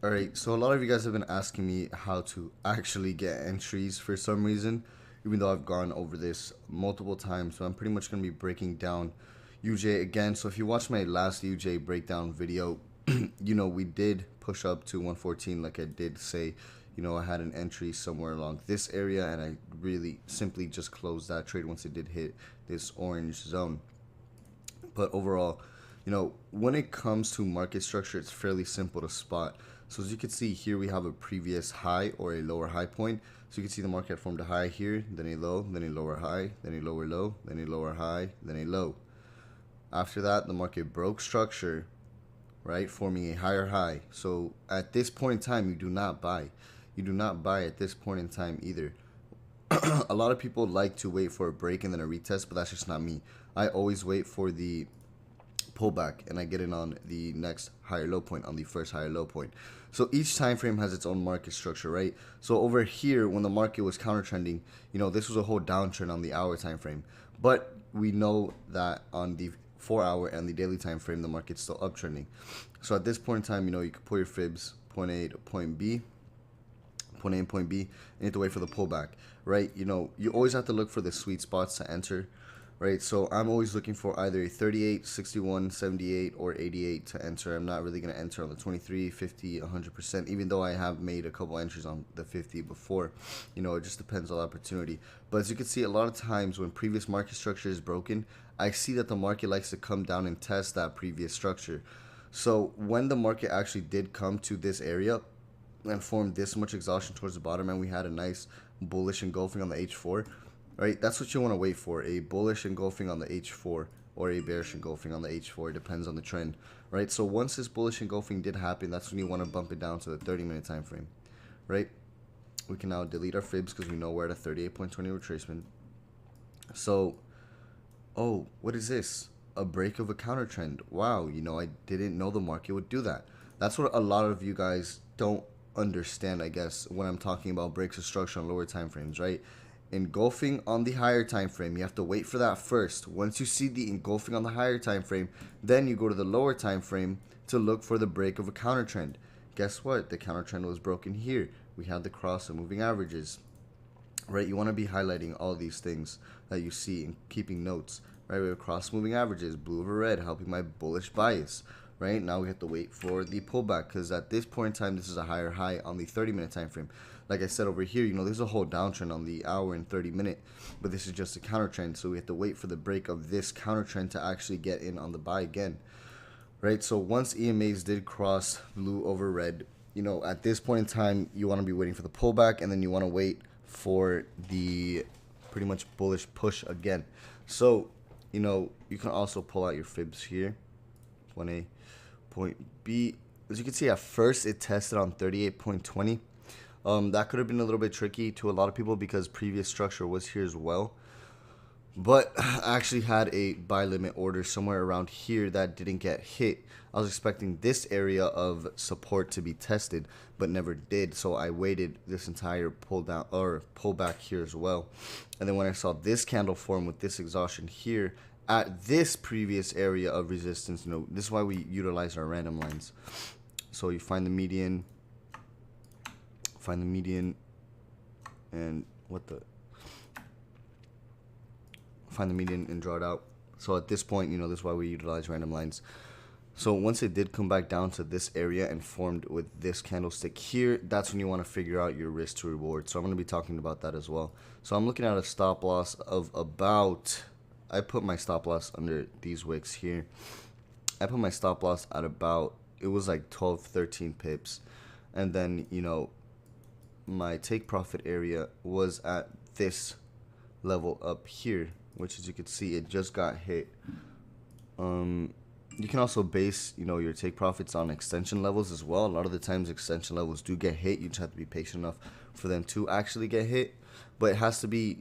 Alright, so a lot of you guys have been asking me how to actually get entries for some reason, even though I've gone over this multiple times. So I'm pretty much going to be breaking down UJ again. So if you watched my last UJ breakdown video, we did push up to 114 like I did say. I had an entry somewhere along this area, and I really simply just closed that trade once it did hit this orange zone. But overall, when it comes to market structure, it's fairly simple to spot. So as you can see here, we have a previous high or a lower high point. So you can see the market formed a high here, then a low, then a lower high, then a lower low, then a lower high, then a low. After that, the market broke structure, right, forming a higher high. So at this point in time, you do not buy. You do not buy at this point in time either. A lot of people like to wait for a break and then a retest, but that's just not me. I always wait for the pullback and I get in on the next higher low point, on the first higher low point. So each time frame has its own market structure, right? So over here, when the market was counter trending, this was a whole downtrend on the hour time frame, but we know that on the 4-hour and the daily time frame, the market's still uptrending. So at this point in time, you can pull your fibs, point A to point B, point A and point B, and you have to wait for the pullback, right? You always have to look for the sweet spots to enter, right? So I'm always looking for either a 38, 61, 78, or 88 to enter. I'm not really going to enter on the 23, 50, 100%, even though I have made a couple entries on the 50 before. It just depends on the opportunity. But as you can see, a lot of times when previous market structure is broken, I see that the market likes to come down and test that previous structure. So when the market actually did come to this area and formed this much exhaustion towards the bottom, and we had a nice bullish engulfing on the H4, right? That's what you want to wait for, a bullish engulfing on the H4 or a bearish engulfing on the H4. It depends on the trend, right? So once this bullish engulfing did happen, that's when you want to bump it down to the 30-minute time frame, right? We can now delete our fibs because we know we're at a 38.20 retracement. So, oh, what is this? A break of a counter trend. Wow, I didn't know the market would do that. That's what a lot of you guys don't understand, I guess, when I'm talking about breaks of structure on lower time frames, right? Engulfing on the higher time frame, you have to wait for that first. Once you see the engulfing on the higher time frame, then you go to the lower time frame to look for the break of a counter trend. Guess what? The counter trend was broken here. We had the cross of moving averages, right? You want to be highlighting all these things that you see and keeping notes, right? We have cross moving averages, blue over red, helping my bullish bias. Right now we have to wait for the pullback, because at this point in time, this is a higher high on the 30-minute time frame. Like I said over here, there's a whole downtrend on the hour and 30-minute, but this is just a counter trend. So we have to wait for the break of this counter trend to actually get in on the buy again, right? So once EMAs did cross blue over red, at this point in time, you want to be waiting for the pullback, and then you want to wait for the pretty much bullish push again. So, you can also pull out your fibs here. Point A, point B. As you can see, at first it tested on 38.20. That could have been a little bit tricky to a lot of people because previous structure was here as well. But I actually had a buy limit order somewhere around here that didn't get hit. I was expecting this area of support to be tested, but never did. So I waited this entire pull down or pullback here as well. And then when I saw this candle form with this exhaustion here at this previous area of resistance, this is why we utilize our random lines. So you find the median, and find the median and draw it out. So at this point, this is why we utilize random lines. So once it did come back down to this area and formed with this candlestick here, that's when you want to figure out your risk to reward. So I'm going to be talking about that as well. So I'm looking at a stop loss of about, I put my stop loss under these wicks here. I put my stop loss at about, it was like 12, 13 pips. And then, my take profit area was at this level up here, which, as you can see, it just got hit. You can also base, your take profits on extension levels as well. A lot of the times extension levels do get hit. You just have to be patient enough for them to actually get hit. But it has to be,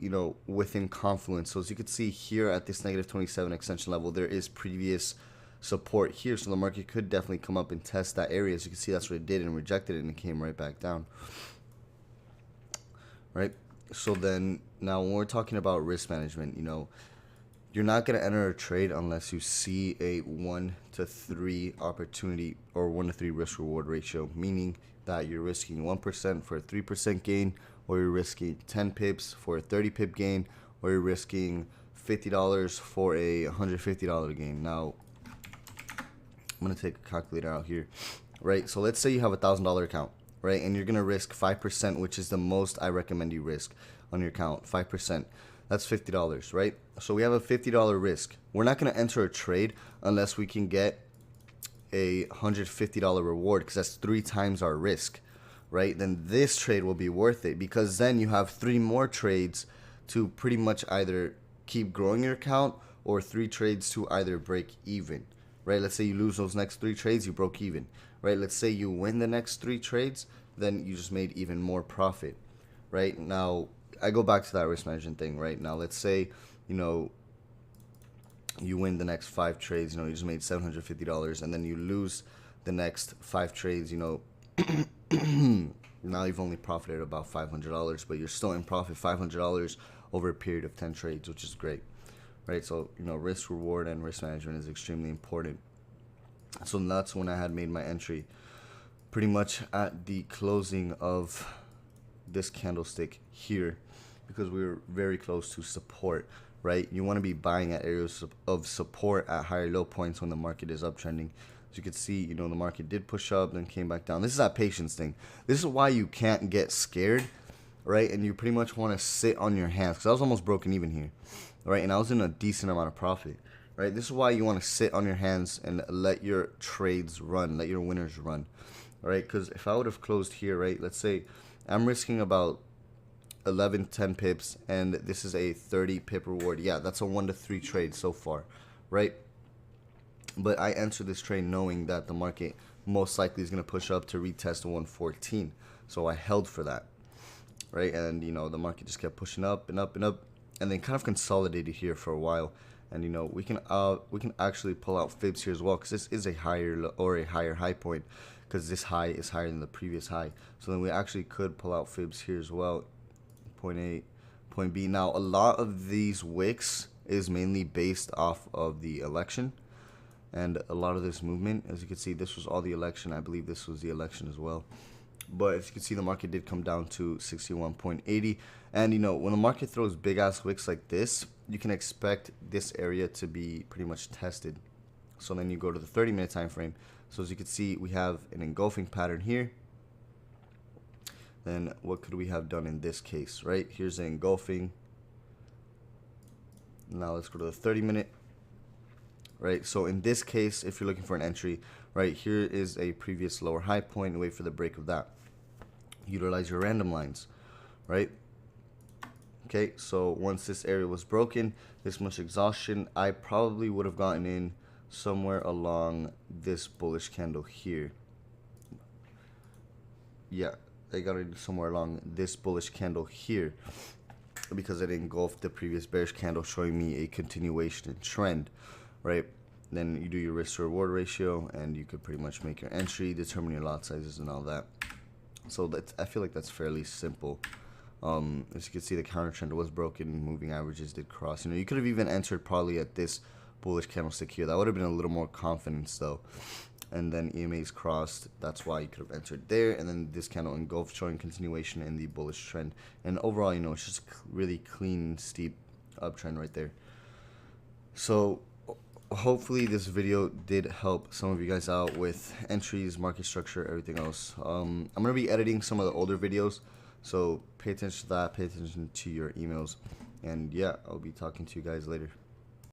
within confluence. So as you can see here at this negative 27 extension level, there is previous support here. So the market could definitely come up and test that area. As you can see, that's what it did, and rejected it, and it came right back down. Right? So then now when we're talking about risk management, you're not going to enter a trade unless you see a 1 to 3 opportunity or 1 to 3 risk reward ratio, meaning that you're risking 1% for a 3% gain, or you're risking 10 pips for a 30 pip gain, or you're risking $50 for a $150 gain. Now, I'm going to take a calculator out here, right? So let's say you have a $1,000 account, right? And you're going to risk 5%, which is the most I recommend you risk on your account, 5%. That's $50, right? So we have a $50 risk. We're not going to enter a trade unless we can get a $150 reward, because that's 3 times our risk, right? Then this trade will be worth it, because then you have 3 more trades to pretty much either keep growing your account, or 3 trades to either break even, right? Let's say you lose those next 3 trades, you broke even, right? Let's say you win the next 3 trades, then you just made even more profit, right? Now, I go back to that risk management thing, right? Now, let's say, you win the next 5 trades, you just made $750, and then you lose the next 5 trades, now you've only profited about $500, but you're still in profit $500 over a period of 10 trades, which is great, right? So, risk reward and risk management is extremely important. So that's when I had made my entry, pretty much at the closing of this candlestick here, because we were very close to support, right? You want to be buying at areas of support at higher low points when the market is uptrending. As you can see, the market did push up, then came back down. This is that patience thing. This is why you can't get scared, right? And you pretty much want to sit on your hands, because I was almost broken even here, right? And I was in a decent amount of profit, right? This is why you want to sit on your hands and let your trades run, let your winners run, right? Because if I would have closed here, right, let's say I'm risking about 10 pips, and this is a 30 pip reward. Yeah, that's a 1 to 3 trade so far, right? But I entered this trade knowing that the market most likely is going to push up to retest the 114, so I held for that, right? And the market just kept pushing up and up and up, and then kind of consolidated here for a while. And we can actually pull out fibs here as well, because this is a higher high point, because this high is higher than the previous high. So then we actually could pull out fibs here as well. Point A, point B. Now, a lot of these wicks is mainly based off of the election, and a lot of this movement, as you can see, this was all the election. I believe this was the election as well. But as you can see, the market did come down to 61.80, and when the market throws big ass wicks like this, you can expect this area to be pretty much tested. So then you go to the 30-minute time frame. So as you can see, we have an engulfing pattern here. Then what could we have done in this case, right? Here's an engulfing. Now let's go to the 30-minute, right? So in this case, if you're looking for an entry, right, here is a previous lower high point, and wait for the break of that. Utilize your random lines, right? Okay, so once this area was broken, this much exhaustion, I probably would have gotten in somewhere along this bullish candle here. Yeah, I got it somewhere along this bullish candle here, because it engulfed the previous bearish candle, showing me a continuation in trend, right? Then you do your risk to reward ratio, and you could pretty much make your entry, determine your lot sizes and all that. So I feel like that's fairly simple. As you can see, the counter trend was broken, moving averages did cross. You could have even entered probably at this bullish candlestick here. That would have been a little more confidence though. And then EMA's crossed, that's why you could have entered there. And then this candle engulfed, showing continuation in the bullish trend. And overall, it's just really clean, steep uptrend right there. So hopefully this video did help some of you guys out with entries, market structure, everything else. I'm going to be editing some of the older videos, so pay attention to that, pay attention to your emails. And yeah, I'll be talking to you guys later.